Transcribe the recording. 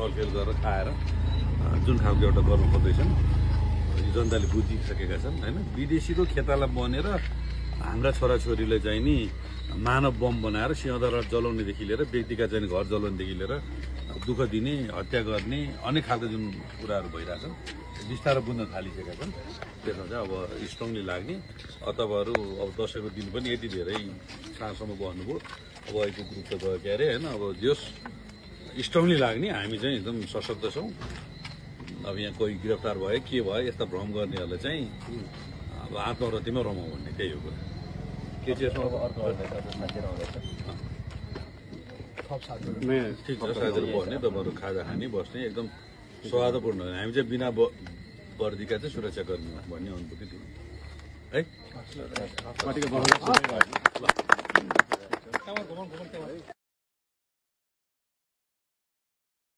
छलफल गरेर खाएर जुन खालको एउटा गर्नु खोज्दैछन् जनताले बुझिसकेका छन् हैन। विदेशीको खेताला बनेर हाम्रा छोराछोरीलाई चाहिँ नि मानव बम बनाएर सिंहदरबार जलाउनेदेखि लिएर व्यक्तिका चाहिँ घर जलाउनेदेखि लिएर दुःख दिने हत्या गर्ने अनेक खालका जुन कुराहरू भइरहेछन् बिस्तारै बुझ्न थालिसकेका छन्। त्यसमा चाहिँ अब स्ट्रङली लाग्ने तपाईँहरू अब दसैँको दिन पनि यति धेरै साँझसम्म बस्नुभयो अब अहिले ग्रुप त गयो के अरे होइन। अब जस स्ट्रङली लाग्ने हामी चाहिँ एकदम सशक्त छौँ। अब यहाँ कोही गिरफ्तार भयो के भयो यस्ता भ्रम गर्नेहरूलाई चाहिँ अब आत्महत्यामा रमाउँ भन्ने त्यही हो कुरा। के चाहिँ ठिक छ साथीहरू बस्ने तपाईँहरू खाजा खाने बस्ने एकदम सौहार्दपूर्ण हामी चाहिँ बिना वर्दीका चाहिँ सुरक्षाकर्मी भन्ने अनुभूति दिनु है।